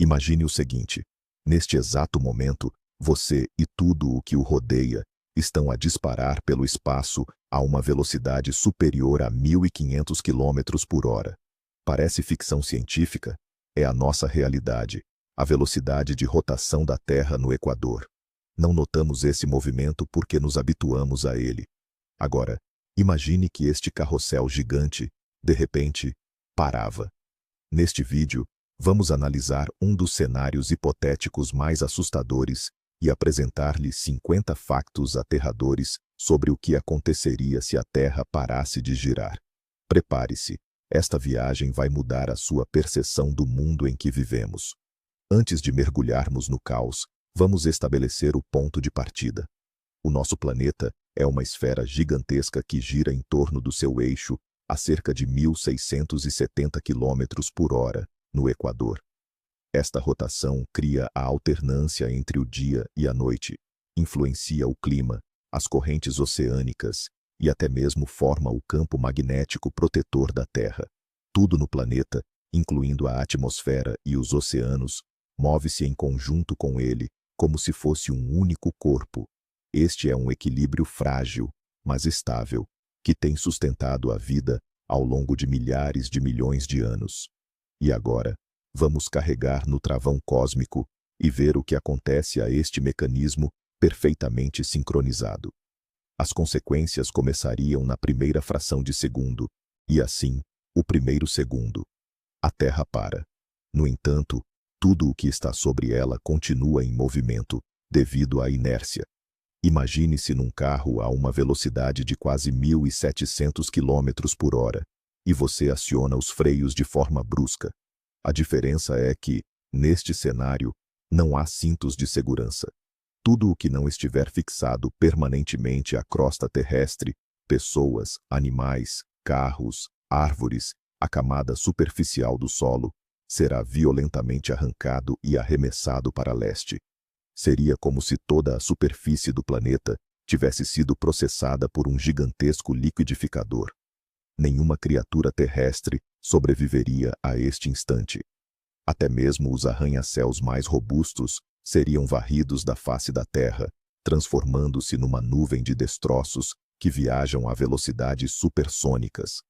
Imagine o seguinte: neste exato momento, você e tudo o que o rodeia estão a disparar pelo espaço a uma velocidade superior a 1.500 quilômetros por hora. Parece ficção científica? É a nossa realidade, a velocidade de rotação da Terra no Equador. Não notamos esse movimento porque nos habituamos a ele. Agora, imagine que este carrossel gigante, de repente, parava. Neste vídeo, vamos analisar um dos cenários hipotéticos mais assustadores e apresentar-lhe 50 factos aterradores sobre o que aconteceria se a Terra parasse de girar. Prepare-se, esta viagem vai mudar a sua percepção do mundo em que vivemos. Antes de mergulharmos no caos, vamos estabelecer o ponto de partida. O nosso planeta é uma esfera gigantesca que gira em torno do seu eixo a cerca de 1.670 km por hora, no Equador. Esta rotação cria a alternância entre o dia e a noite, influencia o clima, as correntes oceânicas e até mesmo forma o campo magnético protetor da Terra. Tudo no planeta, incluindo a atmosfera e os oceanos, move-se em conjunto com ele, como se fosse um único corpo. Este é um equilíbrio frágil, mas estável, que tem sustentado a vida ao longo de milhares de milhões de anos. E agora, vamos carregar no travão cósmico e ver o que acontece a este mecanismo perfeitamente sincronizado. As consequências começariam na primeira fração de segundo, e assim, o primeiro segundo. A Terra para. No entanto, tudo o que está sobre ela continua em movimento, devido à inércia. Imagine-se num carro a uma velocidade de quase 1.700 km por hora, e você aciona os freios de forma brusca. A diferença é que, neste cenário, não há cintos de segurança. Tudo o que não estiver fixado permanentemente à crosta terrestre, pessoas, animais, carros, árvores, a camada superficial do solo, será violentamente arrancado e arremessado para leste. Seria como se toda a superfície do planeta tivesse sido processada por um gigantesco liquidificador. Nenhuma criatura terrestre sobreviveria a este instante. Até mesmo os arranha-céus mais robustos seriam varridos da face da Terra, transformando-se numa nuvem de destroços que viajam a velocidades supersônicas.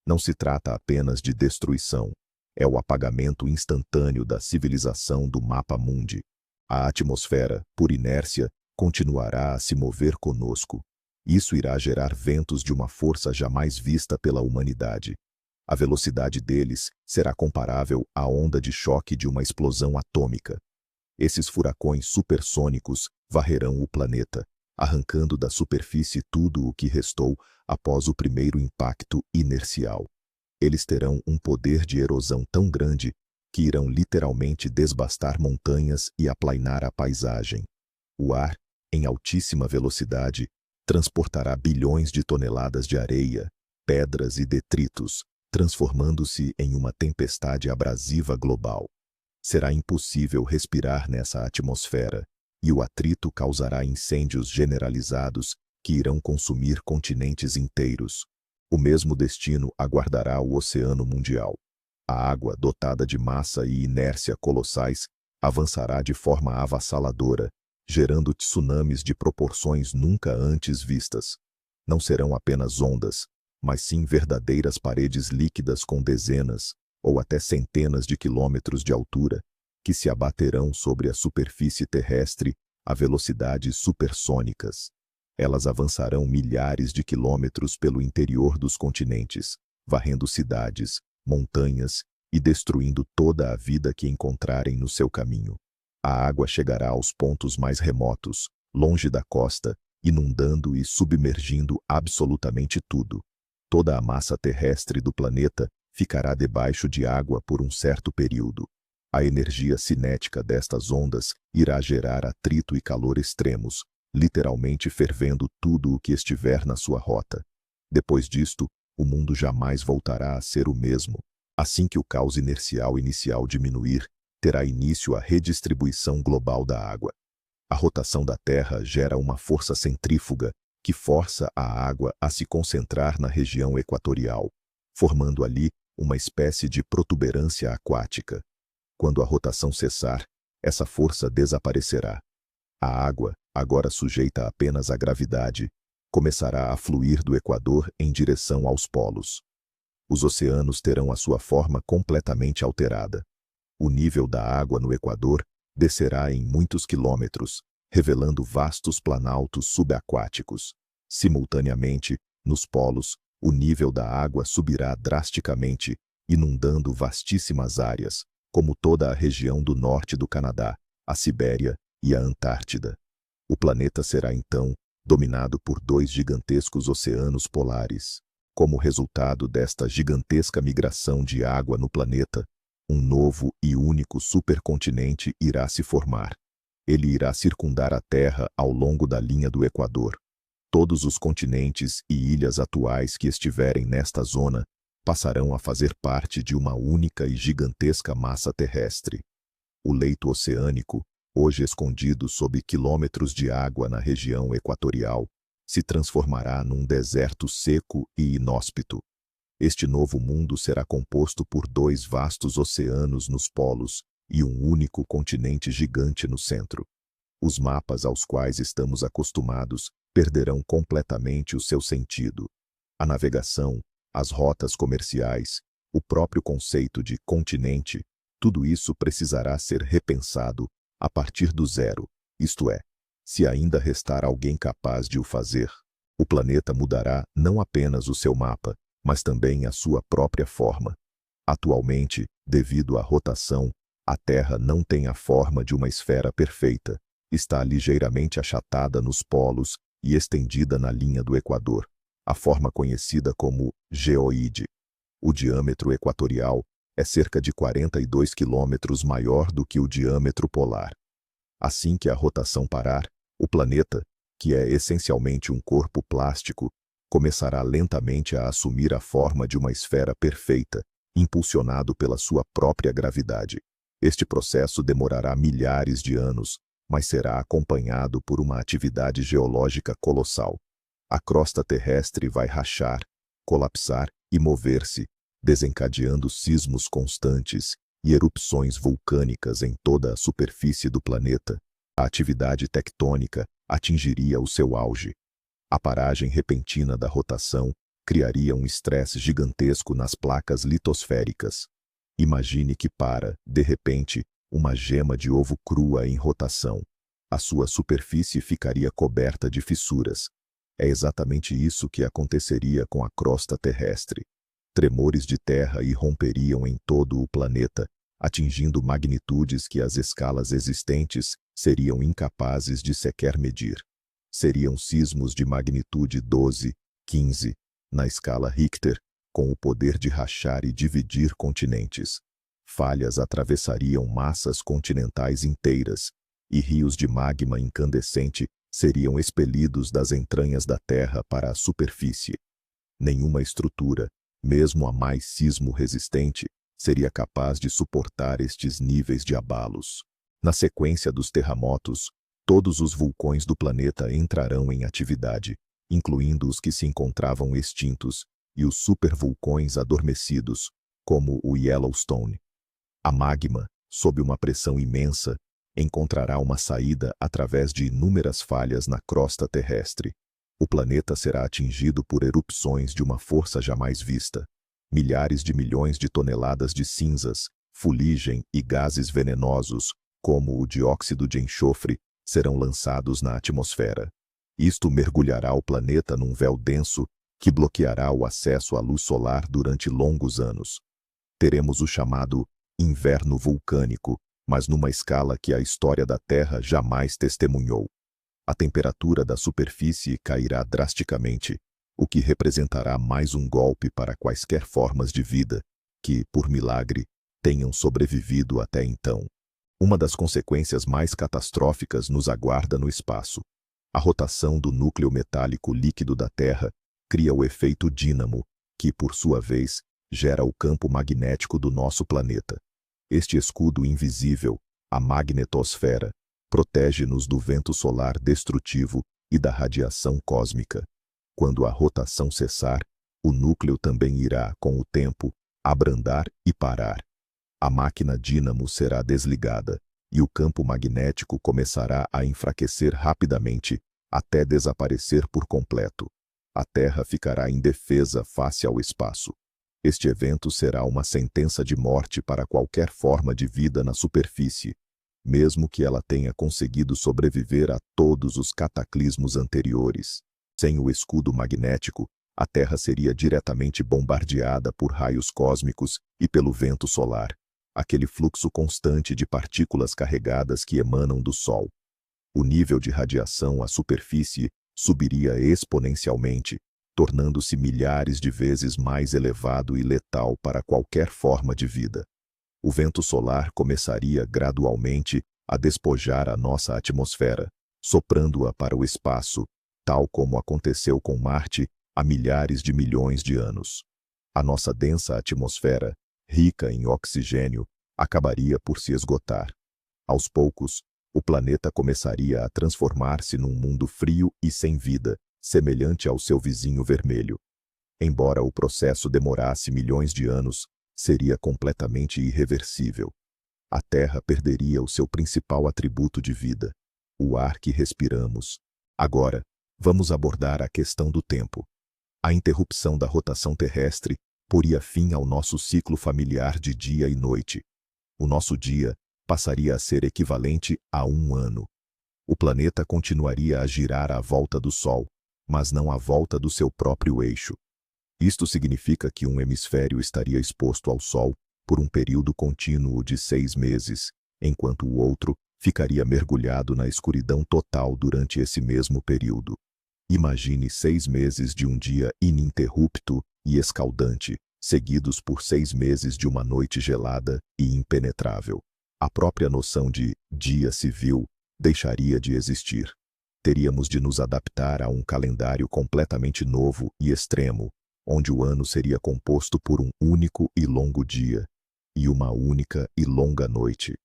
Não se trata apenas de destruição, é o apagamento instantâneo da civilização do mapa mundi. A atmosfera, por inércia, continuará a se mover conosco. Isso irá gerar ventos de uma força jamais vista pela humanidade. A velocidade deles será comparável à onda de choque de uma explosão atômica. Esses furacões supersônicos varrerão o planeta, arrancando da superfície tudo o que restou após o primeiro impacto inercial. Eles terão um poder de erosão tão grande que irão literalmente desbastar montanhas e aplainar a paisagem. O ar, em altíssima velocidade, transportará bilhões de toneladas de areia, pedras e detritos, transformando-se em uma tempestade abrasiva global. Será impossível respirar nessa atmosfera, e o atrito causará incêndios generalizados que irão consumir continentes inteiros. O mesmo destino aguardará o Oceano Mundial. A água, dotada de massa e inércia colossais, avançará de forma avassaladora, gerando tsunamis de proporções nunca antes vistas. Não serão apenas ondas, mas sim verdadeiras paredes líquidas com dezenas, ou até centenas de quilômetros de altura, que se abaterão sobre a superfície terrestre a velocidades supersônicas. Elas avançarão milhares de quilômetros pelo interior dos continentes, varrendo cidades, montanhas e destruindo toda a vida que encontrarem no seu caminho. A água chegará aos pontos mais remotos, longe da costa, inundando e submergindo absolutamente tudo. Toda a massa terrestre do planeta ficará debaixo de água por um certo período. A energia cinética destas ondas irá gerar atrito e calor extremos, literalmente fervendo tudo o que estiver na sua rota. Depois disto, o mundo jamais voltará a ser o mesmo. Assim que o caos inercial inicial diminuir, terá início a redistribuição global da água. A rotação da Terra gera uma força centrífuga que força a água a se concentrar na região equatorial, formando ali uma espécie de protuberância aquática. Quando a rotação cessar, essa força desaparecerá. A água, agora sujeita apenas à gravidade, começará a fluir do Equador em direção aos polos. Os oceanos terão a sua forma completamente alterada. O nível da água no Equador descerá em muitos quilômetros, revelando vastos planaltos subaquáticos. Simultaneamente, nos polos, o nível da água subirá drasticamente, inundando vastíssimas áreas, como toda a região do norte do Canadá, a Sibéria e a Antártida. O planeta será então dominado por dois gigantescos oceanos polares. Como resultado desta gigantesca migração de água no planeta, um novo e único supercontinente irá se formar. Ele irá circundar a Terra ao longo da linha do Equador. Todos os continentes e ilhas atuais que estiverem nesta zona passarão a fazer parte de uma única e gigantesca massa terrestre. O leito oceânico, hoje escondido sob quilômetros de água na região equatorial, se transformará num deserto seco e inóspito. Este novo mundo será composto por dois vastos oceanos nos polos e um único continente gigante no centro. Os mapas aos quais estamos acostumados perderão completamente o seu sentido. A navegação, as rotas comerciais, o próprio conceito de continente, tudo isso precisará ser repensado a partir do zero, isto é, se ainda restar alguém capaz de o fazer. O planeta mudará não apenas o seu mapa, mas também a sua própria forma. Atualmente, devido à rotação, a Terra não tem a forma de uma esfera perfeita, está ligeiramente achatada nos polos e estendida na linha do Equador, a forma conhecida como geoide. O diâmetro equatorial é cerca de 42 quilômetros maior do que o diâmetro polar. Assim que a rotação parar, o planeta, que é essencialmente um corpo plástico, começará lentamente a assumir a forma de uma esfera perfeita, impulsionado pela sua própria gravidade. Este processo demorará milhares de anos, mas será acompanhado por uma atividade geológica colossal. A crosta terrestre vai rachar, colapsar e mover-se, desencadeando sismos constantes e erupções vulcânicas em toda a superfície do planeta. A atividade tectônica atingiria o seu auge. A paragem repentina da rotação criaria um estresse gigantesco nas placas litosféricas. Imagine que de repente, uma gema de ovo crua em rotação. A sua superfície ficaria coberta de fissuras. É exatamente isso que aconteceria com a crosta terrestre. Tremores de terra irromperiam em todo o planeta, atingindo magnitudes que as escalas existentes seriam incapazes de sequer medir. Seriam sismos de magnitude 12, 15, na escala Richter, com o poder de rachar e dividir continentes. Falhas atravessariam massas continentais inteiras, e rios de magma incandescente seriam expelidos das entranhas da Terra para a superfície. Nenhuma estrutura, mesmo a mais sismo-resistente, seria capaz de suportar estes níveis de abalos. Na sequência dos terremotos, todos os vulcões do planeta entrarão em atividade, incluindo os que se encontravam extintos e os supervulcões adormecidos, como o Yellowstone. A magma, sob uma pressão imensa, encontrará uma saída através de inúmeras falhas na crosta terrestre. O planeta será atingido por erupções de uma força jamais vista. Milhares de milhões de toneladas de cinzas, fuligem e gases venenosos, como o dióxido de enxofre, serão lançados na atmosfera. Isto mergulhará o planeta num véu denso que bloqueará o acesso à luz solar durante longos anos. Teremos o chamado inverno vulcânico, mas numa escala que a história da Terra jamais testemunhou. A temperatura da superfície cairá drasticamente, o que representará mais um golpe para quaisquer formas de vida que, por milagre, tenham sobrevivido até então. Uma das consequências mais catastróficas nos aguarda no espaço. A rotação do núcleo metálico líquido da Terra cria o efeito dínamo, que, por sua vez, gera o campo magnético do nosso planeta. Este escudo invisível, a magnetosfera, protege-nos do vento solar destrutivo e da radiação cósmica. Quando a rotação cessar, o núcleo também irá, com o tempo, abrandar e parar. A máquina dínamo será desligada e o campo magnético começará a enfraquecer rapidamente até desaparecer por completo. A Terra ficará indefesa face ao espaço. Este evento será uma sentença de morte para qualquer forma de vida na superfície, mesmo que ela tenha conseguido sobreviver a todos os cataclismos anteriores. Sem o escudo magnético, a Terra seria diretamente bombardeada por raios cósmicos e pelo vento solar, aquele fluxo constante de partículas carregadas que emanam do Sol. O nível de radiação à superfície subiria exponencialmente, tornando-se milhares de vezes mais elevado e letal para qualquer forma de vida. O vento solar começaria gradualmente a despojar a nossa atmosfera, soprando-a para o espaço, tal como aconteceu com Marte há milhares de milhões de anos. A nossa densa atmosfera, rica em oxigênio, acabaria por se esgotar. Aos poucos, o planeta começaria a transformar-se num mundo frio e sem vida, semelhante ao seu vizinho vermelho. Embora o processo demorasse milhões de anos, seria completamente irreversível. A Terra perderia o seu principal atributo de vida, o ar que respiramos. Agora, vamos abordar a questão do tempo. A interrupção da rotação terrestre poria fim ao nosso ciclo familiar de dia e noite. O nosso dia passaria a ser equivalente a um ano. O planeta continuaria a girar à volta do Sol, mas não à volta do seu próprio eixo. Isto significa que um hemisfério estaria exposto ao Sol por um período contínuo de 6 meses, enquanto o outro ficaria mergulhado na escuridão total durante esse mesmo período. Imagine 6 meses de um dia ininterrupto e escaldante, seguidos por 6 meses de uma noite gelada e impenetrável. A própria noção de dia civil deixaria de existir. Teríamos de nos adaptar a um calendário completamente novo e extremo, onde o ano seria composto por um único e longo dia e uma única e longa noite.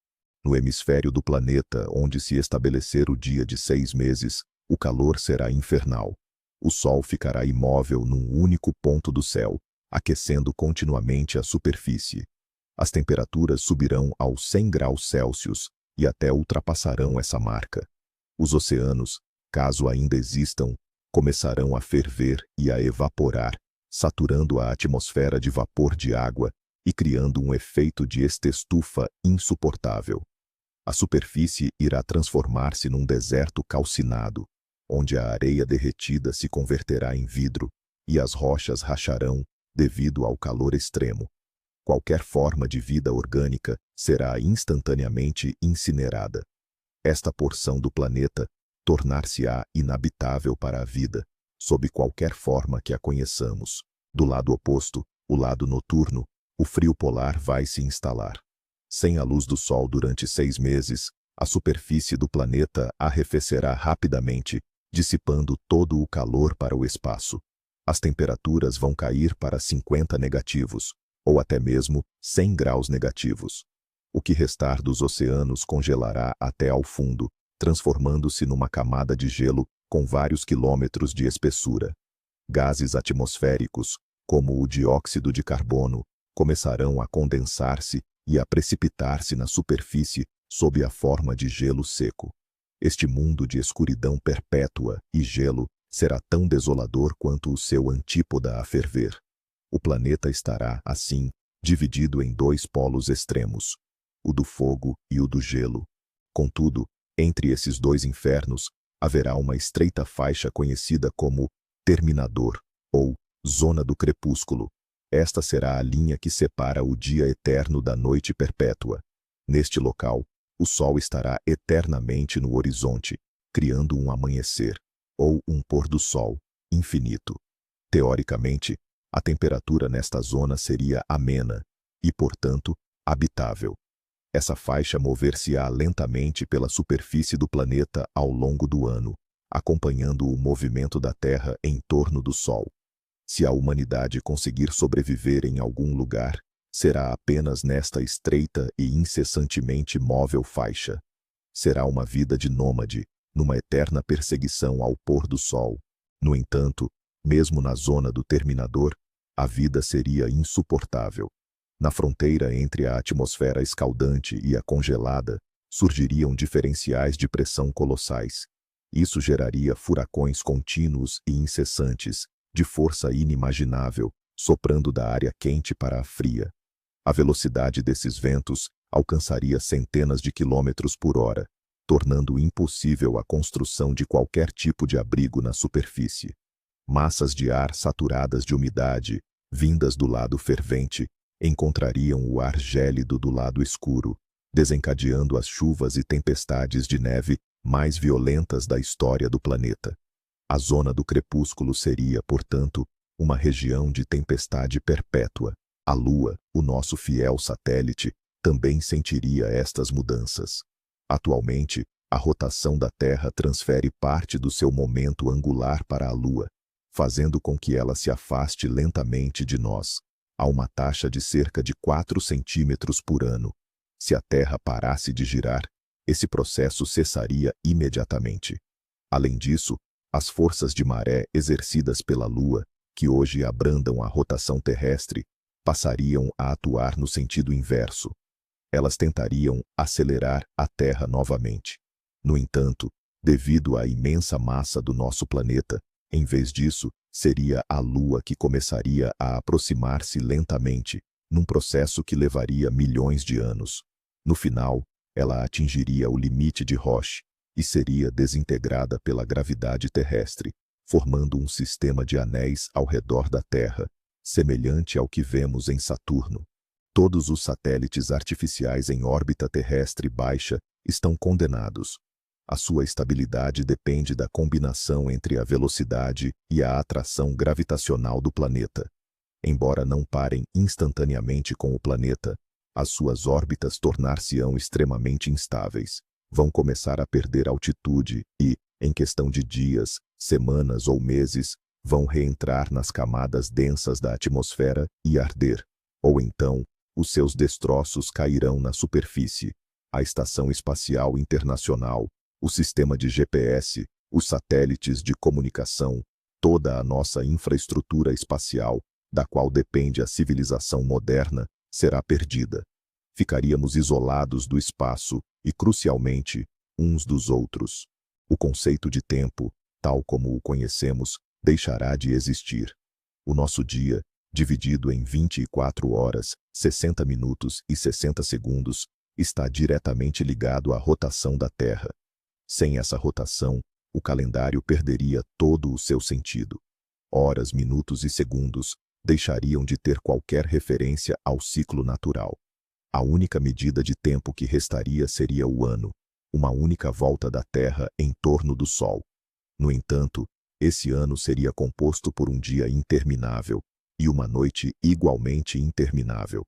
No hemisfério do planeta onde se estabelecer o dia de 6 meses, o calor será infernal. O Sol ficará imóvel num único ponto do céu, aquecendo continuamente a superfície. As temperaturas subirão aos 100 graus Celsius e até ultrapassarão essa marca. Os oceanos, caso ainda existam, começarão a ferver e a evaporar, saturando a atmosfera de vapor de água e criando um efeito de estufa insuportável. A superfície irá transformar-se num deserto calcinado, onde a areia derretida se converterá em vidro e as rochas racharão devido ao calor extremo. Qualquer forma de vida orgânica será instantaneamente incinerada. Esta porção do planeta tornar-se-á inabitável para a vida, sob qualquer forma que a conheçamos. Do lado oposto, o lado noturno, o frio polar vai se instalar. Sem a luz do Sol durante 6 meses, a superfície do planeta arrefecerá rapidamente, dissipando todo o calor para o espaço. As temperaturas vão cair para 50 negativos, ou até mesmo 100 graus negativos. O que restar dos oceanos congelará até ao fundo, transformando-se numa camada de gelo com vários quilômetros de espessura. Gases atmosféricos, como o dióxido de carbono, começarão a condensar-se e a precipitar-se na superfície sob a forma de gelo seco. Este mundo de escuridão perpétua e gelo será tão desolador quanto o seu antípoda a ferver. O planeta estará, assim, dividido em 2 polos extremos, o do fogo e o do gelo. Contudo, entre esses 2 infernos, haverá uma estreita faixa conhecida como terminador, ou zona do crepúsculo. Esta será a linha que separa o dia eterno da noite perpétua. Neste local, o Sol estará eternamente no horizonte, criando um amanhecer, ou um pôr do sol, infinito. Teoricamente, a temperatura nesta zona seria amena e, portanto, habitável. Essa faixa mover-se-á lentamente pela superfície do planeta ao longo do ano, acompanhando o movimento da Terra em torno do Sol. Se a humanidade conseguir sobreviver em algum lugar, será apenas nesta estreita e incessantemente móvel faixa. Será uma vida de nômade, numa eterna perseguição ao pôr do sol. No entanto, mesmo na zona do terminador, a vida seria insuportável. Na fronteira entre a atmosfera escaldante e a congelada, surgiriam diferenciais de pressão colossais. Isso geraria furacões contínuos e incessantes, de força inimaginável, soprando da área quente para a fria. A velocidade desses ventos alcançaria centenas de quilômetros por hora, tornando impossível a construção de qualquer tipo de abrigo na superfície. Massas de ar saturadas de umidade, vindas do lado fervente, encontrariam o ar gélido do lado escuro, desencadeando as chuvas e tempestades de neve mais violentas da história do planeta. A zona do crepúsculo seria, portanto, uma região de tempestade perpétua. A Lua, o nosso fiel satélite, também sentiria estas mudanças. Atualmente, a rotação da Terra transfere parte do seu momento angular para a Lua, fazendo com que ela se afaste lentamente de nós, a uma taxa de cerca de 4 centímetros por ano. Se a Terra parasse de girar, esse processo cessaria imediatamente. Além disso, as forças de maré exercidas pela Lua, que hoje abrandam a rotação terrestre, passariam a atuar no sentido inverso. Elas tentariam acelerar a Terra novamente. No entanto, devido à imensa massa do nosso planeta, em vez disso, seria a Lua que começaria a aproximar-se lentamente, num processo que levaria milhões de anos. No final, ela atingiria o limite de Roche e seria desintegrada pela gravidade terrestre, formando um sistema de anéis ao redor da Terra, semelhante ao que vemos em Saturno. Todos os satélites artificiais em órbita terrestre baixa estão condenados. A sua estabilidade depende da combinação entre a velocidade e a atração gravitacional do planeta. Embora não parem instantaneamente com o planeta, as suas órbitas tornar-se-ão extremamente instáveis. Vão começar a perder altitude e, em questão de dias, semanas ou meses, vão reentrar nas camadas densas da atmosfera e arder. Ou então, os seus destroços cairão na superfície. A Estação Espacial Internacional, o sistema de GPS, os satélites de comunicação, toda a nossa infraestrutura espacial, da qual depende a civilização moderna, será perdida. Ficaríamos isolados do espaço e, crucialmente, uns dos outros. O conceito de tempo, tal como o conhecemos, deixará de existir. O nosso dia, dividido em 24 horas, 60 minutos e 60 segundos, está diretamente ligado à rotação da Terra. Sem essa rotação, o calendário perderia todo o seu sentido. Horas, minutos e segundos deixariam de ter qualquer referência ao ciclo natural. A única medida de tempo que restaria seria o ano, uma única volta da Terra em torno do Sol. No entanto, esse ano seria composto por um dia interminável e uma noite igualmente interminável.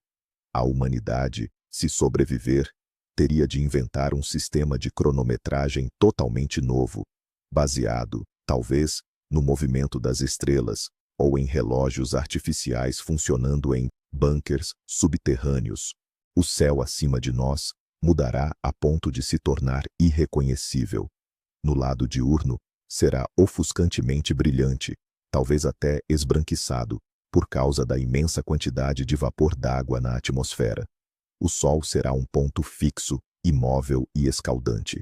A humanidade, se sobreviver, teria de inventar um sistema de cronometragem totalmente novo, baseado, talvez, no movimento das estrelas ou em relógios artificiais funcionando em bunkers subterrâneos. O céu acima de nós mudará a ponto de se tornar irreconhecível. No lado diurno, será ofuscantemente brilhante, talvez até esbranquiçado, por causa da imensa quantidade de vapor d'água na atmosfera. O Sol será um ponto fixo, imóvel e escaldante.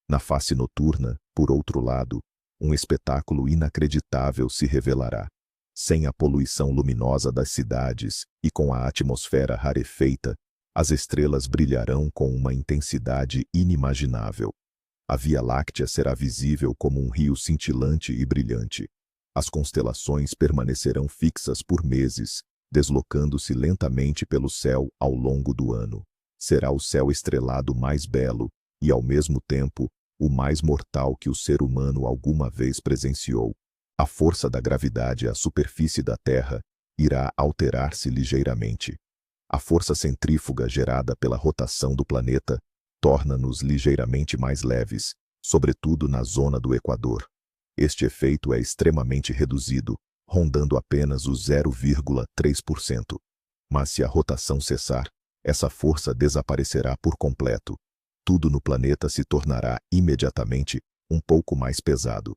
Na face noturna, por outro lado, um espetáculo inacreditável se revelará. Sem a poluição luminosa das cidades e com a atmosfera rarefeita, as estrelas brilharão com uma intensidade inimaginável. A Via Láctea será visível como um rio cintilante e brilhante. As constelações permanecerão fixas por meses, deslocando-se lentamente pelo céu ao longo do ano. Será o céu estrelado mais belo e, ao mesmo tempo, o mais mortal que o ser humano alguma vez presenciou. A força da gravidade à superfície da Terra irá alterar-se ligeiramente. A força centrífuga gerada pela rotação do planeta torna-nos ligeiramente mais leves, sobretudo na zona do Equador. Este efeito é extremamente reduzido, rondando apenas o 0,3%. Mas se a rotação cessar, essa força desaparecerá por completo. Tudo no planeta se tornará imediatamente um pouco mais pesado.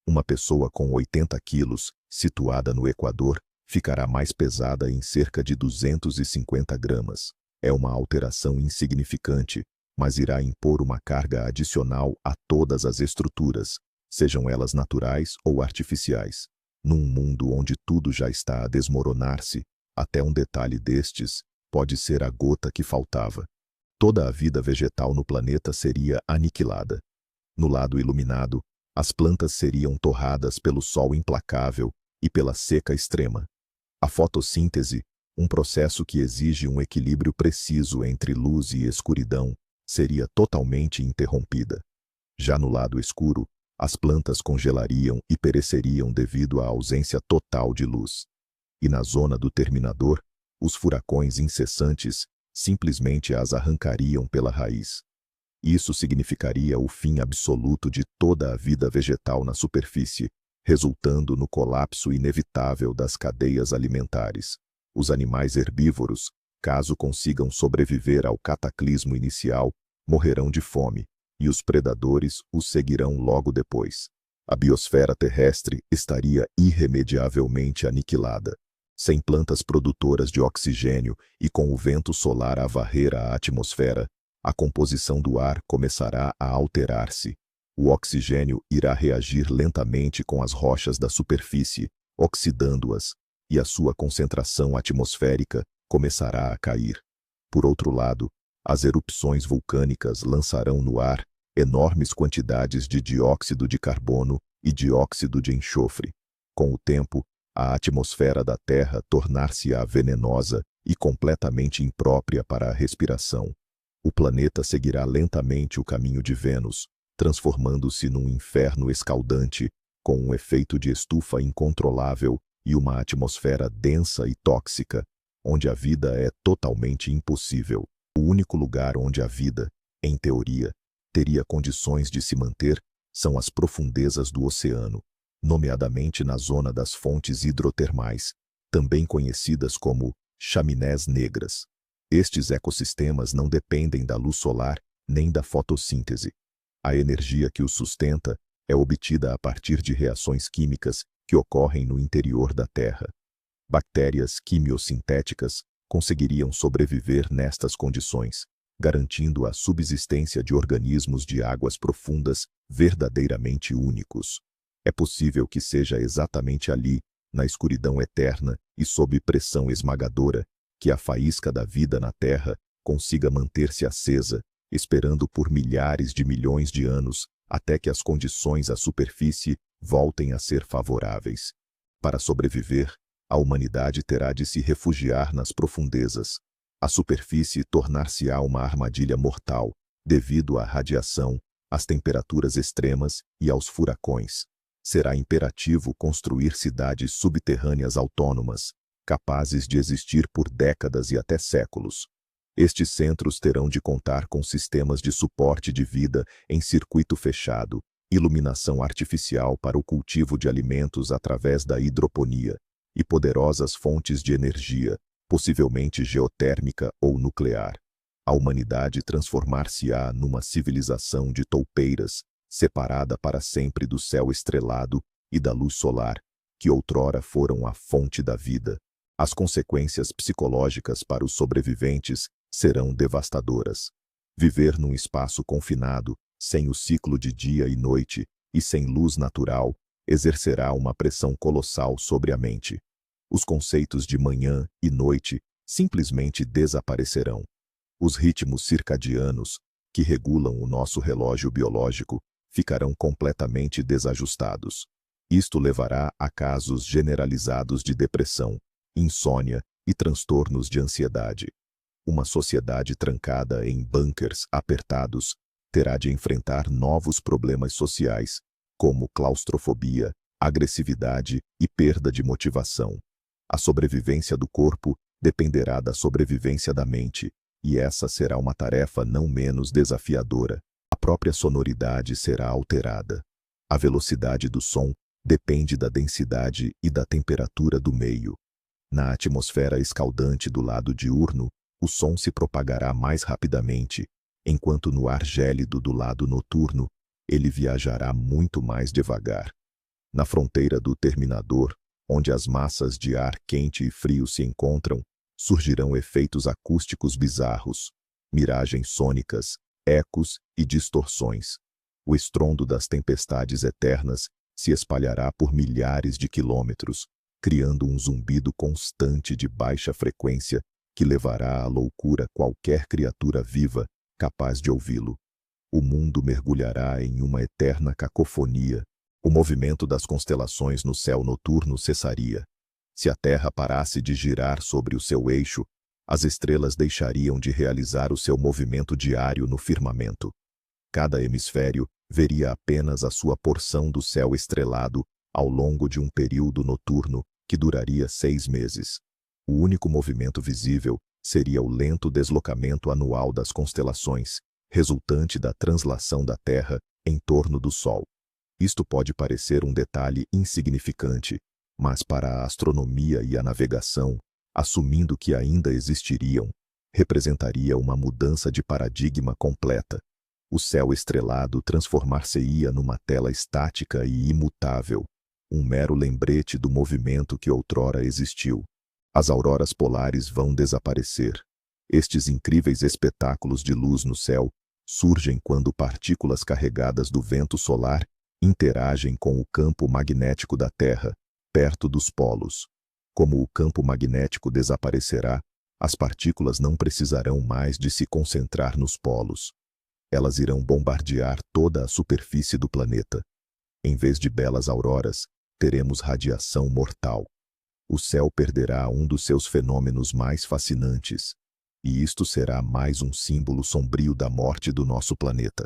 Uma pessoa com 80 quilos, situada no Equador, ficará mais pesada em cerca de 250 gramas. É uma alteração insignificante, mas irá impor uma carga adicional a todas as estruturas, sejam elas naturais ou artificiais. Num mundo onde tudo já está a desmoronar-se, até um detalhe destes pode ser a gota que faltava. Toda a vida vegetal no planeta seria aniquilada. No lado iluminado, as plantas seriam torradas pelo sol implacável e pela seca extrema. A fotossíntese, um processo que exige um equilíbrio preciso entre luz e escuridão, seria totalmente interrompida. Já no lado escuro, as plantas congelariam e pereceriam devido à ausência total de luz. E na zona do terminador, os furacões incessantes simplesmente as arrancariam pela raiz. Isso significaria o fim absoluto de toda a vida vegetal na superfície, resultando no colapso inevitável das cadeias alimentares. Os animais herbívoros, caso consigam sobreviver ao cataclismo inicial, morrerão de fome, e os predadores os seguirão logo depois. A biosfera terrestre estaria irremediavelmente aniquilada. Sem plantas produtoras de oxigênio e com o vento solar a varrer a atmosfera, a composição do ar começará a alterar-se. O oxigênio irá reagir lentamente com as rochas da superfície, oxidando-as, e a sua concentração atmosférica começará a cair. Por outro lado, as erupções vulcânicas lançarão no ar enormes quantidades de dióxido de carbono e dióxido de enxofre. Com o tempo, a atmosfera da Terra tornar-se-á venenosa e completamente imprópria para a respiração. O planeta seguirá lentamente o caminho de Vênus, transformando-se num inferno escaldante, com um efeito de estufa incontrolável e uma atmosfera densa e tóxica, onde a vida é totalmente impossível. O único lugar onde a vida, em teoria, teria condições de se manter são as profundezas do oceano, nomeadamente na zona das fontes hidrotermais, também conhecidas como chaminés negras. Estes ecossistemas não dependem da luz solar nem da fotossíntese. A energia que os sustenta é obtida a partir de reações químicas que ocorrem no interior da Terra. Bactérias quimiosintéticas conseguiriam sobreviver nestas condições, garantindo a subsistência de organismos de águas profundas verdadeiramente únicos. É possível que seja exatamente ali, na escuridão eterna e sob pressão esmagadora, que a faísca da vida na Terra consiga manter-se acesa, esperando por milhares de milhões de anos até que as condições à superfície voltem a ser favoráveis. Para sobreviver, a humanidade terá de se refugiar nas profundezas. A superfície tornar-se-á uma armadilha mortal, devido à radiação, às temperaturas extremas e aos furacões. Será imperativo construir cidades subterrâneas autônomas, capazes de existir por décadas e até séculos. Estes centros terão de contar com sistemas de suporte de vida em circuito fechado, iluminação artificial para o cultivo de alimentos através da hidroponia, e poderosas fontes de energia, possivelmente geotérmica ou nuclear. A humanidade transformar-se-á numa civilização de toupeiras, separada para sempre do céu estrelado e da luz solar, que outrora foram a fonte da vida. As consequências psicológicas para os sobreviventes serão devastadoras. Viver num espaço confinado, sem o ciclo de dia e noite, e sem luz natural, exercerá uma pressão colossal sobre a mente. Os conceitos de manhã e noite simplesmente desaparecerão. Os ritmos circadianos, que regulam o nosso relógio biológico, ficarão completamente desajustados. Isto levará a casos generalizados de depressão, insônia e transtornos de ansiedade. Uma sociedade trancada em bunkers apertados terá de enfrentar novos problemas sociais, como claustrofobia, agressividade e perda de motivação. A sobrevivência do corpo dependerá da sobrevivência da mente, e essa será uma tarefa não menos desafiadora. A própria sonoridade será alterada. A velocidade do som depende da densidade e da temperatura do meio. Na atmosfera escaldante do lado diurno, o som se propagará mais rapidamente, enquanto no ar gélido do lado noturno, ele viajará muito mais devagar. Na fronteira do terminador, Onde as massas de ar quente e frio se encontram, surgirão efeitos acústicos bizarros, miragens sônicas, ecos e distorções. O estrondo das tempestades eternas se espalhará por milhares de quilômetros, criando um zumbido constante de baixa frequência que levará à loucura qualquer criatura viva capaz de ouvi-lo. O mundo mergulhará em uma eterna cacofonia. O movimento das constelações no céu noturno cessaria. Se a Terra parasse de girar sobre o seu eixo, as estrelas deixariam de realizar o seu movimento diário no firmamento. Cada hemisfério veria apenas a sua porção do céu estrelado ao longo de um período noturno que duraria 6 meses. O único movimento visível seria o lento deslocamento anual das constelações, resultante da translação da Terra em torno do Sol. Isto pode parecer um detalhe insignificante, mas para a astronomia e a navegação, assumindo que ainda existiriam, representaria uma mudança de paradigma completa. O céu estrelado transformar-se-ia numa tela estática e imutável, um mero lembrete do movimento que outrora existiu. As auroras polares vão desaparecer. Estes incríveis espetáculos de luz no céu surgem quando partículas carregadas do vento solar interagem com o campo magnético da Terra, perto dos polos. Como o campo magnético desaparecerá, as partículas não precisarão mais de se concentrar nos polos. Elas irão bombardear toda a superfície do planeta. Em vez de belas auroras, teremos radiação mortal. O céu perderá um dos seus fenômenos mais fascinantes, e isto será mais um símbolo sombrio da morte do nosso planeta.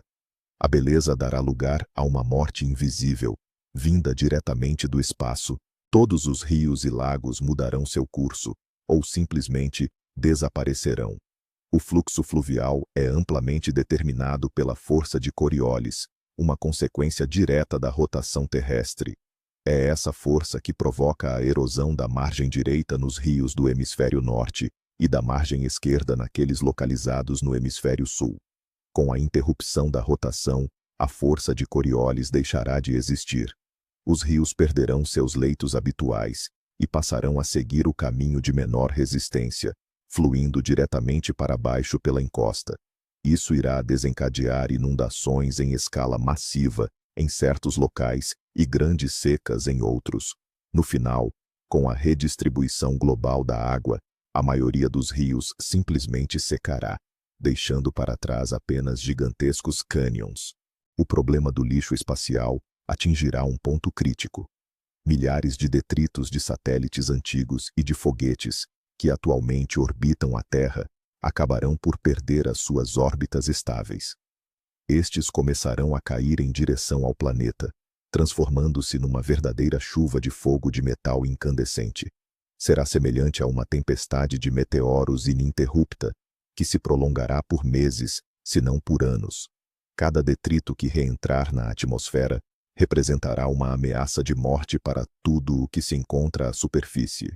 A beleza dará lugar a uma morte invisível, vinda diretamente do espaço. Todos os rios e lagos mudarão seu curso, ou simplesmente desaparecerão. O fluxo fluvial é amplamente determinado pela força de Coriolis, uma consequência direta da rotação terrestre. É essa força que provoca a erosão da margem direita nos rios do hemisfério norte e da margem esquerda naqueles localizados no hemisfério sul. Com a interrupção da rotação, a força de Coriolis deixará de existir. Os rios perderão seus leitos habituais e passarão a seguir o caminho de menor resistência, fluindo diretamente para baixo pela encosta. Isso irá desencadear inundações em escala massiva em certos locais e grandes secas em outros. No final, com a redistribuição global da água, a maioria dos rios simplesmente secará, deixando para trás apenas gigantescos cânions. O problema do lixo espacial atingirá um ponto crítico. Milhares de detritos de satélites antigos e de foguetes, que atualmente orbitam a Terra, acabarão por perder as suas órbitas estáveis. Estes começarão a cair em direção ao planeta, transformando-se numa verdadeira chuva de fogo de metal incandescente. Será semelhante a uma tempestade de meteoros ininterrupta, que se prolongará por meses, se não por anos. Cada detrito que reentrar na atmosfera representará uma ameaça de morte para tudo o que se encontra à superfície.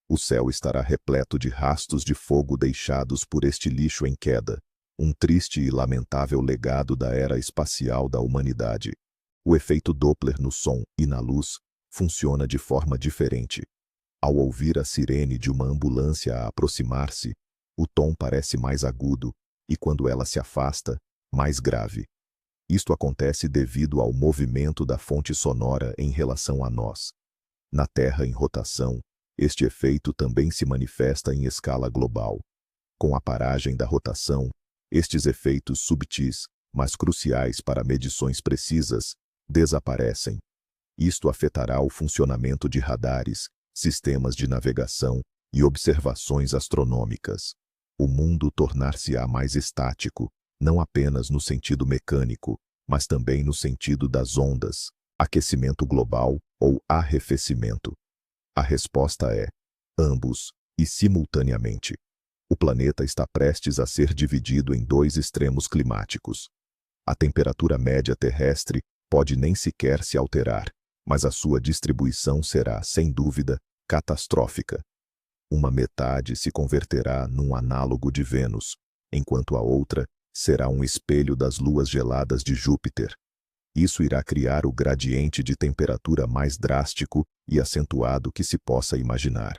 O céu estará repleto de rastros de fogo deixados por este lixo em queda, um triste e lamentável legado da era espacial da humanidade. O efeito Doppler no som e na luz funciona de forma diferente. Ao ouvir a sirene de uma ambulância a aproximar-se, o tom parece mais agudo e, quando ela se afasta, mais grave. Isto acontece devido ao movimento da fonte sonora em relação a nós. Na Terra em rotação, este efeito também se manifesta em escala global. Com a paragem da rotação, estes efeitos subtis, mas cruciais para medições precisas, desaparecem. Isto afetará o funcionamento de radares, sistemas de navegação e observações astronômicas. O mundo tornar-se-á mais estático, não apenas no sentido mecânico, mas também no sentido das ondas, aquecimento global ou arrefecimento. A resposta é ambos e simultaneamente. O planeta está prestes a ser dividido em dois extremos climáticos. A temperatura média terrestre pode nem sequer se alterar, mas a sua distribuição será, sem dúvida, catastrófica. Uma metade se converterá num análogo de Vênus, enquanto a outra será um espelho das luas geladas de Júpiter. Isso irá criar o gradiente de temperatura mais drástico e acentuado que se possa imaginar.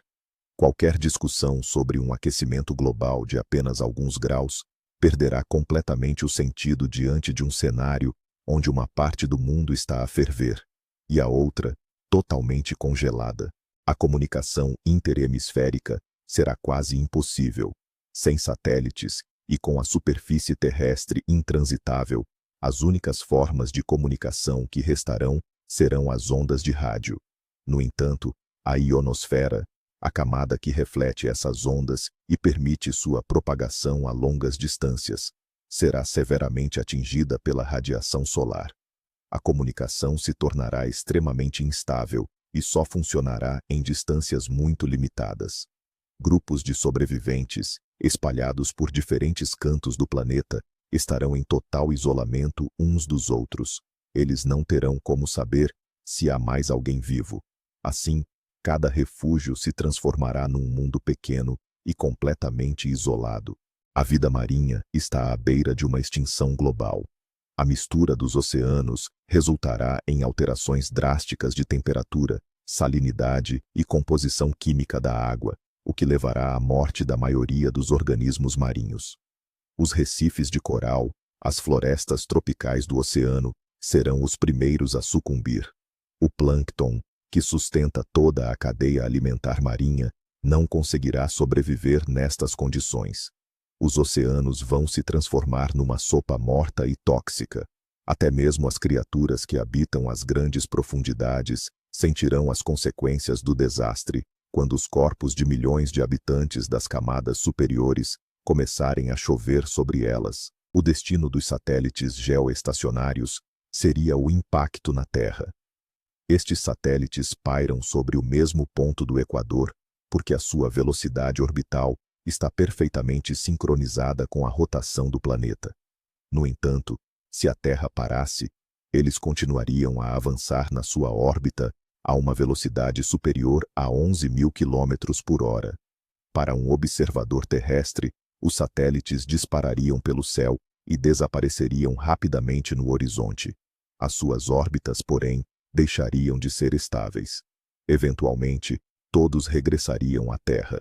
Qualquer discussão sobre um aquecimento global de apenas alguns graus perderá completamente o sentido diante de um cenário onde uma parte do mundo está a ferver e a outra totalmente congelada. A comunicação interhemisférica será quase impossível. Sem satélites e com a superfície terrestre intransitável, as únicas formas de comunicação que restarão serão as ondas de rádio. No entanto, a ionosfera, a camada que reflete essas ondas e permite sua propagação a longas distâncias, será severamente atingida pela radiação solar. A comunicação se tornará extremamente instável e só funcionará em distâncias muito limitadas. Grupos de sobreviventes, espalhados por diferentes cantos do planeta, estarão em total isolamento uns dos outros. Eles não terão como saber se há mais alguém vivo. Assim, cada refúgio se transformará num mundo pequeno e completamente isolado. A vida marinha está à beira de uma extinção global. A mistura dos oceanos resultará em alterações drásticas de temperatura, salinidade e composição química da água, o que levará à morte da maioria dos organismos marinhos. Os recifes de coral, as florestas tropicais do oceano, serão os primeiros a sucumbir. O plâncton, que sustenta toda a cadeia alimentar marinha, não conseguirá sobreviver nestas condições. Os oceanos vão se transformar numa sopa morta e tóxica. Até mesmo as criaturas que habitam as grandes profundidades sentirão as consequências do desastre quando os corpos de milhões de habitantes das camadas superiores começarem a chover sobre elas. O destino dos satélites geoestacionários seria o impacto na Terra. Estes satélites pairam sobre o mesmo ponto do Equador, porque a sua velocidade orbital está perfeitamente sincronizada com a rotação do planeta. No entanto, se a Terra parasse, eles continuariam a avançar na sua órbita a uma velocidade superior a 11.000 km/h. Para um observador terrestre, os satélites disparariam pelo céu e desapareceriam rapidamente no horizonte. As suas órbitas, porém, deixariam de ser estáveis. Eventualmente, todos regressariam à Terra.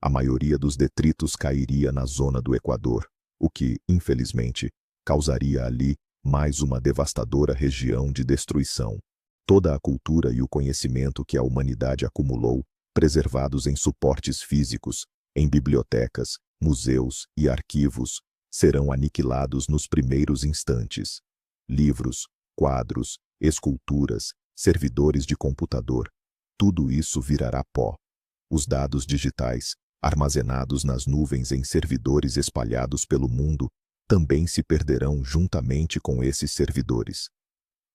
A maioria dos detritos cairia na zona do Equador, o que, infelizmente, causaria ali mais uma devastadora região de destruição. Toda a cultura e o conhecimento que a humanidade acumulou, preservados em suportes físicos, em bibliotecas, museus e arquivos, serão aniquilados nos primeiros instantes. Livros, quadros, esculturas, servidores de computador, tudo isso virará pó. Os dados digitais, armazenados nas nuvens em servidores espalhados pelo mundo, também se perderão juntamente com esses servidores.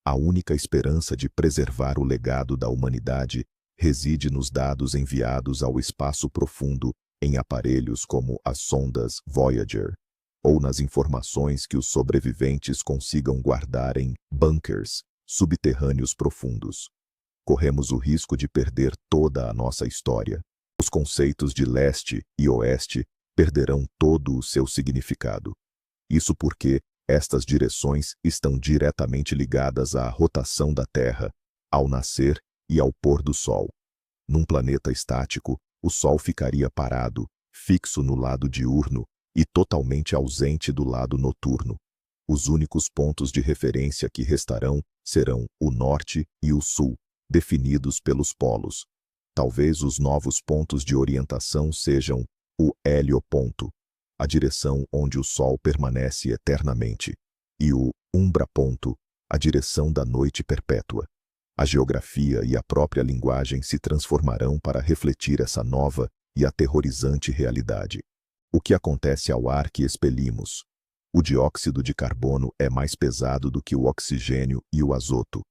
A única esperança de preservar o legado da humanidade reside nos dados enviados ao espaço profundo em aparelhos como as sondas Voyager, ou nas informações que os sobreviventes consigam guardar em bunkers subterrâneos profundos. Corremos o risco de perder toda a nossa história. Os conceitos de leste e oeste perderão todo o seu significado. Isso porque estas direções estão diretamente ligadas à rotação da Terra, ao nascer e ao pôr do Sol. Num planeta estático, o Sol ficaria parado, fixo no lado diurno e totalmente ausente do lado noturno. Os únicos pontos de referência que restarão serão o norte e o sul, definidos pelos polos. Talvez os novos pontos de orientação sejam o helioponto, a direção onde o Sol permanece eternamente, e o umbraponto, a direção da noite perpétua. A geografia e a própria linguagem se transformarão para refletir essa nova e aterrorizante realidade. O que acontece ao ar que expelimos? O dióxido de carbono é mais pesado do que o oxigênio e o azoto.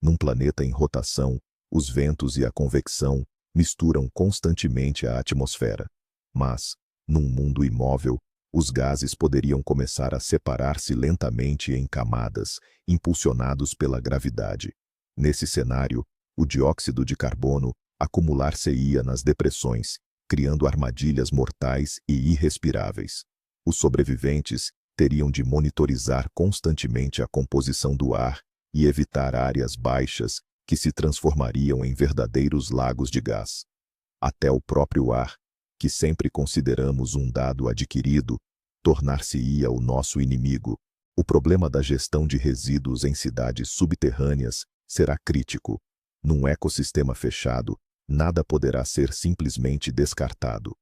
Num planeta em rotação, os ventos e a convecção misturam constantemente a atmosfera. Mas, num mundo imóvel, os gases poderiam começar a separar-se lentamente em camadas, impulsionados pela gravidade. Nesse cenário, o dióxido de carbono acumular-se-ia nas depressões, criando armadilhas mortais e irrespiráveis. Os sobreviventes teriam de monitorizar constantemente a composição do ar e evitar áreas baixas que se transformariam em verdadeiros lagos de gás. Até o próprio ar, que sempre consideramos um dado adquirido, tornar-se-ia o nosso inimigo. O problema da gestão de resíduos em cidades subterrâneas será crítico. Num ecossistema fechado, nada poderá ser simplesmente descartado.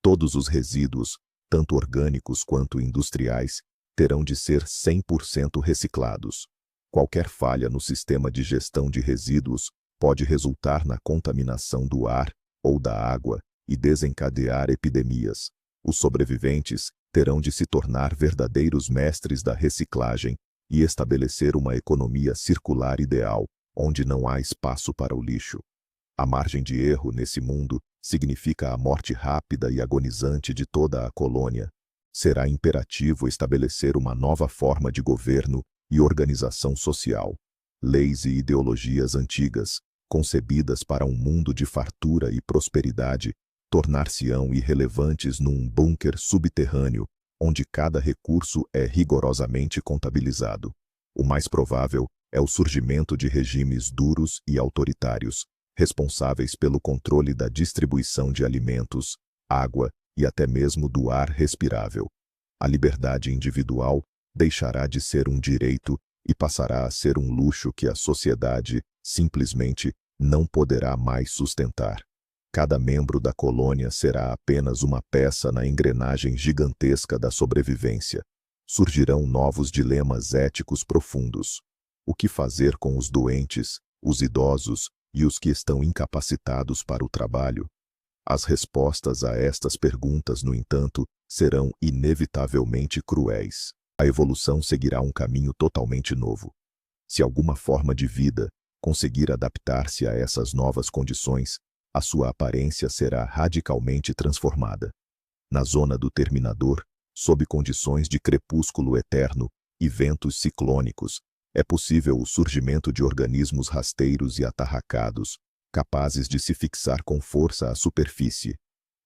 Todos os resíduos, tanto orgânicos quanto industriais, terão de ser 100% reciclados. Qualquer falha no sistema de gestão de resíduos pode resultar na contaminação do ar ou da água e desencadear epidemias. Os sobreviventes terão de se tornar verdadeiros mestres da reciclagem e estabelecer uma economia circular ideal, onde não há espaço para o lixo. A margem de erro nesse mundo significa a morte rápida e agonizante de toda a colônia. Será imperativo estabelecer uma nova forma de governo e organização social. Leis e ideologias antigas, concebidas para um mundo de fartura e prosperidade, tornar-se-ão irrelevantes num bunker subterrâneo, onde cada recurso é rigorosamente contabilizado. O mais provável é o surgimento de regimes duros e autoritários, responsáveis pelo controle da distribuição de alimentos, água e até mesmo do ar respirável. A liberdade individual deixará de ser um direito e passará a ser um luxo que a sociedade, simplesmente, não poderá mais sustentar. Cada membro da colônia será apenas uma peça na engrenagem gigantesca da sobrevivência. Surgirão novos dilemas éticos profundos. O que fazer com os doentes, os idosos e os que estão incapacitados para o trabalho? As respostas a estas perguntas, no entanto, serão inevitavelmente cruéis. A evolução seguirá um caminho totalmente novo. Se alguma forma de vida conseguir adaptar-se a essas novas condições, a sua aparência será radicalmente transformada. Na zona do Terminador, sob condições de crepúsculo eterno e ventos ciclônicos, é possível o surgimento de organismos rasteiros e atarracados, capazes de se fixar com força à superfície.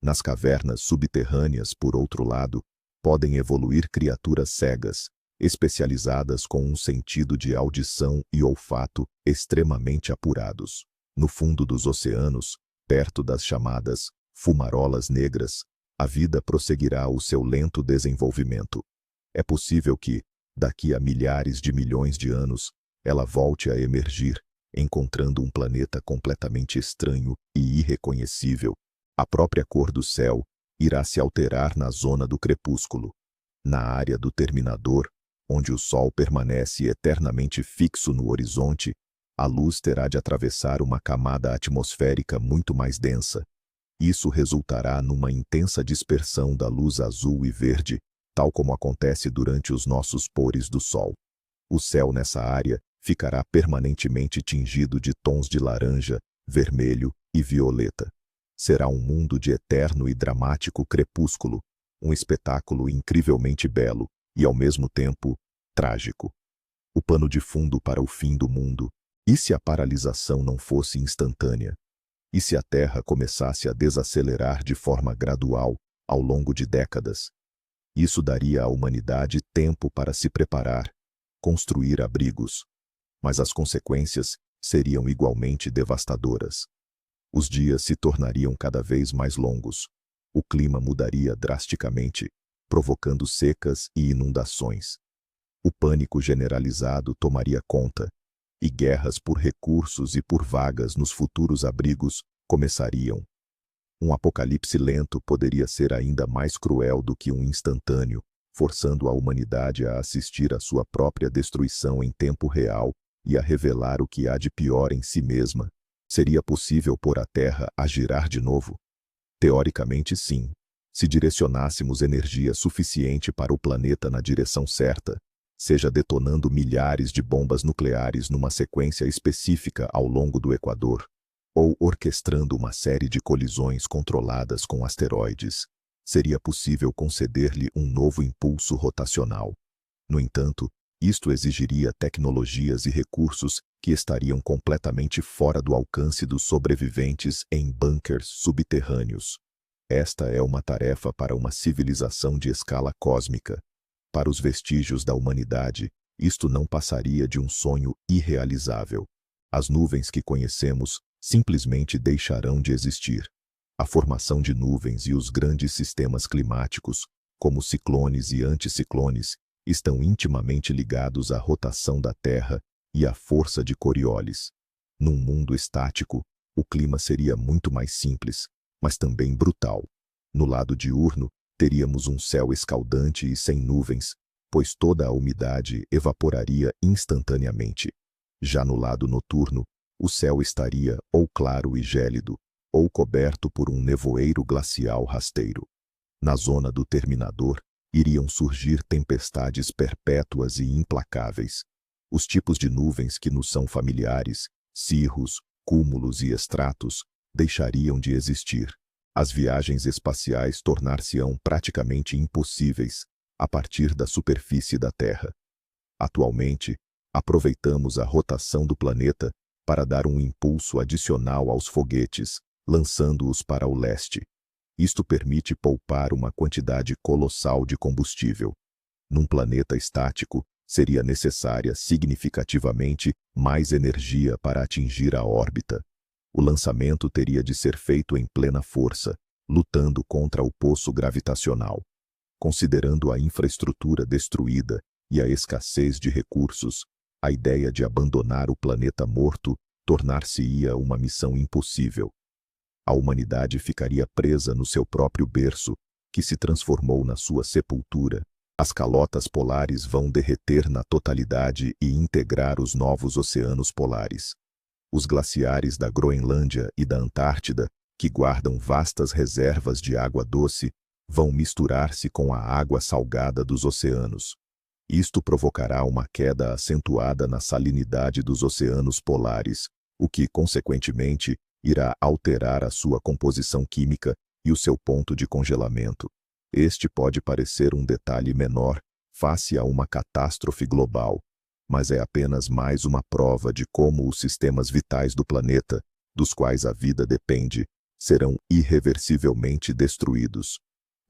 Nas cavernas subterrâneas, por outro lado, podem evoluir criaturas cegas, especializadas com um sentido de audição e olfato extremamente apurados. No fundo dos oceanos, perto das chamadas fumarolas negras, a vida prosseguirá o seu lento desenvolvimento. É possível que, daqui a milhares de milhões de anos, ela volte a emergir, encontrando um planeta completamente estranho e irreconhecível. A própria cor do céu irá se alterar na zona do crepúsculo. Na área do Terminador, onde o Sol permanece eternamente fixo no horizonte, a luz terá de atravessar uma camada atmosférica muito mais densa. Isso resultará numa intensa dispersão da luz azul e verde, tal como acontece durante os nossos pores do Sol. O céu nessa área ficará permanentemente tingido de tons de laranja, vermelho e violeta. Será um mundo de eterno e dramático crepúsculo, um espetáculo incrivelmente belo e, ao mesmo tempo, trágico. O pano de fundo para o fim do mundo. E se a paralisação não fosse instantânea? E se a Terra começasse a desacelerar de forma gradual, ao longo de décadas? Isso daria à humanidade tempo para se preparar, construir abrigos. Mas as consequências seriam igualmente devastadoras. Os dias se tornariam cada vez mais longos. O clima mudaria drasticamente, provocando secas e inundações. O pânico generalizado tomaria conta, e guerras por recursos e por vagas nos futuros abrigos começariam. Um apocalipse lento poderia ser ainda mais cruel do que um instantâneo, forçando a humanidade a assistir à sua própria destruição em tempo real e a revelar o que há de pior em si mesma. Seria possível pôr a Terra a girar de novo? Teoricamente, sim, se direcionássemos energia suficiente para o planeta na direção certa, seja detonando milhares de bombas nucleares numa sequência específica ao longo do Equador, ou orquestrando uma série de colisões controladas com asteroides, seria possível conceder-lhe um novo impulso rotacional. No entanto, isto exigiria tecnologias e recursos que estariam completamente fora do alcance dos sobreviventes em bunkers subterrâneos. Esta é uma tarefa para uma civilização de escala cósmica. Para os vestígios da humanidade, Isto não passaria de um sonho irrealizável. As nuvens que conhecemos simplesmente deixarão de existir. A formação de nuvens e os grandes sistemas climáticos, como ciclones e anticiclones, estão intimamente ligados à rotação da Terra e à força de Coriolis. Num mundo estático, o clima seria muito mais simples, mas também brutal. No lado diurno, teríamos um céu escaldante e sem nuvens, pois toda a umidade evaporaria instantaneamente. Já no lado noturno, o céu estaria ou claro e gélido, ou coberto por um nevoeiro glacial rasteiro. Na zona do terminador, iriam surgir tempestades perpétuas e implacáveis. Os tipos de nuvens que nos são familiares, cirros, cúmulos e estratos, deixariam de existir. As viagens espaciais tornar-se-ão praticamente impossíveis a partir da superfície da Terra. Atualmente, aproveitamos a rotação do planeta para dar um impulso adicional aos foguetes, lançando-os para o leste. Isto permite poupar uma quantidade colossal de combustível. Num planeta estático, seria necessária significativamente mais energia para atingir a órbita. O lançamento teria de ser feito em plena força, lutando contra o poço gravitacional. Considerando a infraestrutura destruída e a escassez de recursos, a ideia de abandonar o planeta morto tornar-se-ia uma missão impossível. A humanidade ficaria presa no seu próprio berço, que se transformou na sua sepultura. As calotas polares vão derreter na totalidade e integrar os novos oceanos polares. Os glaciares da Groenlândia e da Antártida, que guardam vastas reservas de água doce, vão misturar-se com a água salgada dos oceanos. Isto provocará uma queda acentuada na salinidade dos oceanos polares, o que, consequentemente, irá alterar a sua composição química e o seu ponto de congelamento. Este pode parecer um detalhe menor face a uma catástrofe global, mas é apenas mais uma prova de como os sistemas vitais do planeta, dos quais a vida depende, serão irreversivelmente destruídos.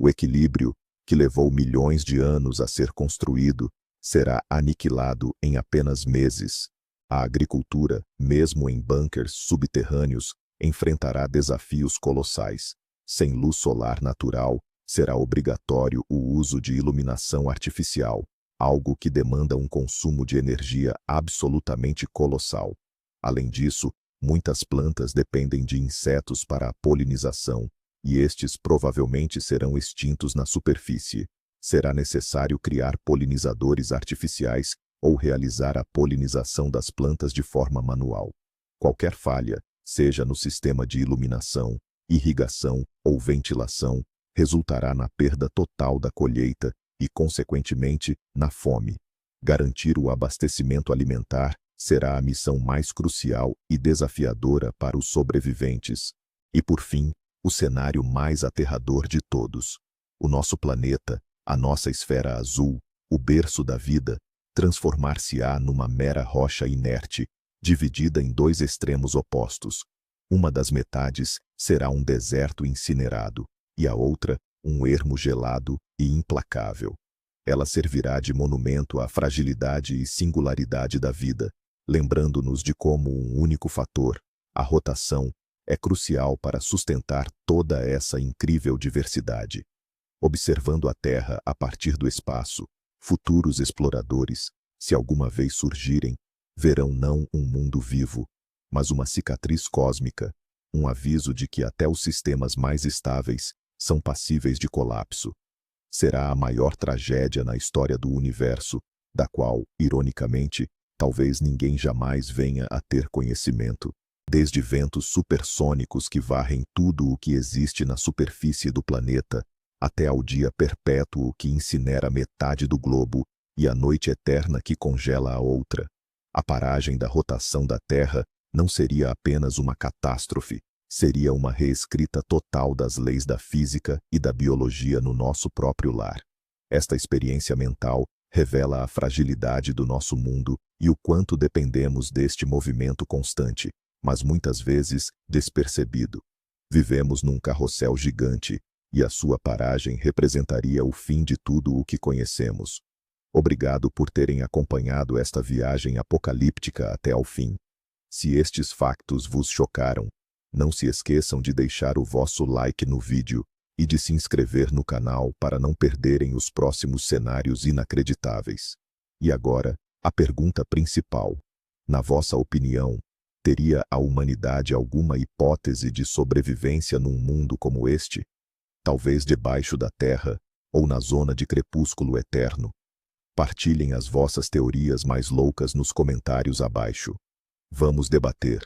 O equilíbrio, que levou milhões de anos a ser construído, será aniquilado em apenas meses. A agricultura, mesmo em bunkers subterrâneos, enfrentará desafios colossais. Sem luz solar natural, será obrigatório o uso de iluminação artificial, algo que demanda um consumo de energia absolutamente colossal. Além disso, muitas plantas dependem de insetos para a polinização, e estes provavelmente serão extintos na superfície. Será necessário criar polinizadores artificiais ou realizar a polinização das plantas de forma manual. Qualquer falha, seja no sistema de iluminação, irrigação ou ventilação, resultará na perda total da colheita e, consequentemente, na fome. Garantir o abastecimento alimentar será a missão mais crucial e desafiadora para os sobreviventes. E, por fim, o cenário mais aterrador de todos. O nosso planeta, a nossa esfera azul, o berço da vida, transformar-se-á numa mera rocha inerte, dividida em dois extremos opostos. Uma das metades será um deserto incinerado, e a outra, um ermo gelado e implacável. Ela servirá de monumento à fragilidade e singularidade da vida, lembrando-nos de como um único fator, a rotação, é crucial para sustentar toda essa incrível diversidade. Observando a Terra a partir do espaço, futuros exploradores, se alguma vez surgirem, verão não um mundo vivo, mas uma cicatriz cósmica, um aviso de que até os sistemas mais estáveis são passíveis de colapso. Será a maior tragédia na história do universo, da qual, ironicamente, talvez ninguém jamais venha a ter conhecimento. Desde ventos supersônicos que varrem tudo o que existe na superfície do planeta, até ao dia perpétuo que incinera metade do globo e a noite eterna que congela a outra. A paragem da rotação da Terra não seria apenas uma catástrofe, seria uma reescrita total das leis da física e da biologia no nosso próprio lar. Esta experiência mental revela a fragilidade do nosso mundo e o quanto dependemos deste movimento constante, mas muitas vezes despercebido. Vivemos num carrossel gigante, e a sua paragem representaria o fim de tudo o que conhecemos. Obrigado por terem acompanhado esta viagem apocalíptica até ao fim. Se estes factos vos chocaram, não se esqueçam de deixar o vosso like no vídeo e de se inscrever no canal para não perderem os próximos cenários inacreditáveis. E agora, a pergunta principal. Na vossa opinião, teria a humanidade alguma hipótese de sobrevivência num mundo como este? Talvez debaixo da terra ou na zona de crepúsculo eterno? Partilhem as vossas teorias mais loucas nos comentários abaixo. Vamos debater.